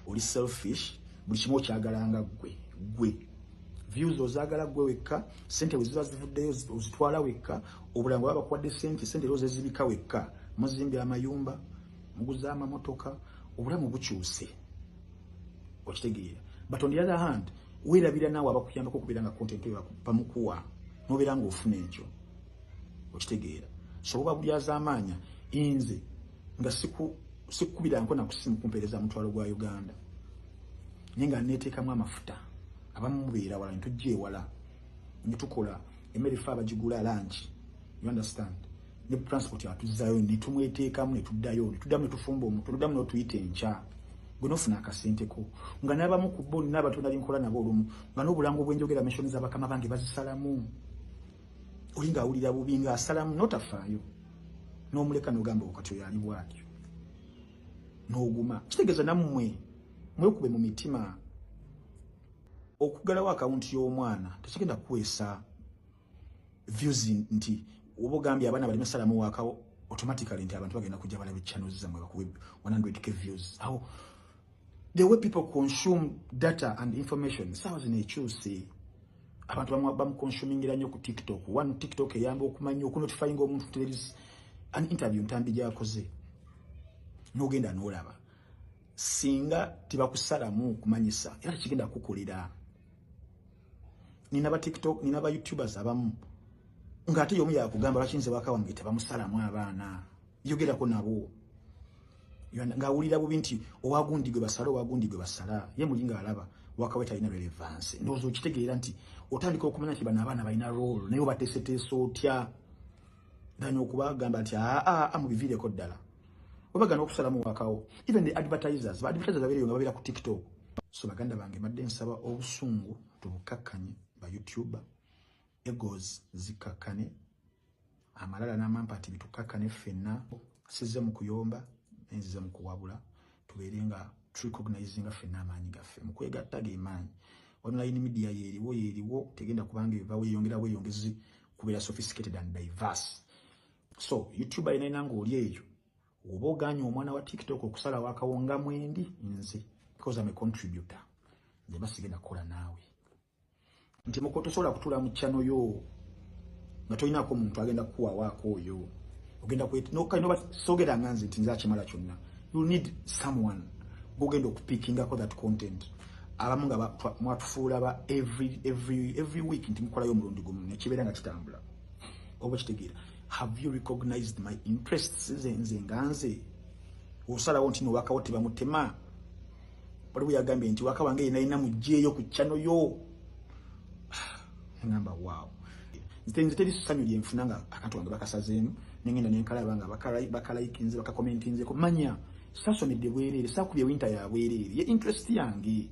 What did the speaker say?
oli selfish, buli kimu okyagalanga gwe. Views ozagala gwe wekka, sente weziba zivuddeyo ozitwala wekka, obulanga baba kwadde sente loze zibika wekka, muzimbi amayumba, muguza amamotoka, obulamu bukyuse. Okitegeera. But on the other hand, weerabira naawe abakuyambako okubeera nga content eyo bamukuwa, nobeera ng'ofuna ekyo. Okitegeera. So oba buli azaamaanya, inze nga sikukubirangako na kusimu kumpeereza mutwalo gwa Uganda. Naye nga neeteekamu amafuta. Abamu mubeera wala ntujja ewala. Ne tukola emmere fe abagigula lunch. You understand? Ne transport yatuzzayo ne tumweteekamu ne tuddayo. Ne tuddamu ne tufumba omuntu. Tuddamu n'otuyita enkya. Gwe nofuna akasenteko. Nga n'abamu ku bo nina abatonda linkola nabo olumu. Nga n'obulango bwenjogera mention z'abakama bange bazisalamu. Oli ng'awulira bubi ng'asalamu n'otafaayo. N'omuleka n'ogamba okati oyo ali bw'atyo. N'oguma. Kitegeeza nammwe mwekube mu mitima. Okugalawo akawunti y'omwana tekigenda kuweesa views nti oba ogambye abaana bali masalamu wakawo automatically nti abantu bagenda kujja balaba channels zammwe bakube 100k views. How the way people consume data and information sawa zinekyuse. Abantu bamu consumingira nnyo ku TikTok. One TikTok eyamba okumanya okunotifying omuntu there is an interview ntambi gyakoze. N'ogenda n'olaba. Singa tibakusalamu kumanyisa era kigenda kukolera. Nina ba TikTok, nina ba YouTubers abamu. Ngate yomu yakugamba bakinze bakawange tebamusalamu abaana. Yogerako nabo. Ngawulira bubi nti owagundigwe basala. Ye mulinga alaba wakaweta ina relevance. Ndozo kitegeera nti otandika okumanya nti bana abaana balina role naye bateseteese otya. Danyo okubagamba nti mubiviireko ddala. Obagana okusalamu wakawo. Even the advertisers abeereyo nga babeera ku TikTok. So baganda bange badde nsaba obusungu tubukakkanye ba YouTuber. Egos zikakkane. Amalala n'amampati bitukakkane ffenna. Sizze mu kuyomba, enzize mu kuwabula. Tubeere nga recognizing ffenna amaanyi gaffe. Mu kwegatta gemaanyi. Online media yeriwo tegenda kubanga eva weeyongezi kubeera sophisticated and diverse. So YouTuber ina ng'oli eyo. Oba oganye omwana wa TikTok okusala wakawonga mwendi nze because I'm a contributor. Nze basigenda kukola naawe. Nti mukotosobola kutula mu channel yo nga toyinako omuntu agenda kuwa waako oyo. Ogenda sogera nganze nti nze akimala kyonna. You need someone gogenda okupikingako that content. Abamu nga mwatufuula ba every week nti mukolayo omulundi gumu nekibeera nga kitambula. Oba kitegeera. Have you recognized my interests nze nganze? Osalawo nti wakawo tebamutema. Waliwo yagambye nti waka wange yina mujjeeyo ku channel yo. Ngamba wow. Nze teri sanyu lye nfuna nga akantu wange bakasazeemu nengenda nenkalaba nga bakalayikinze bakakomentinze ko manya sasomedde bwereere sakubye winter ya bwereere ye interest yange.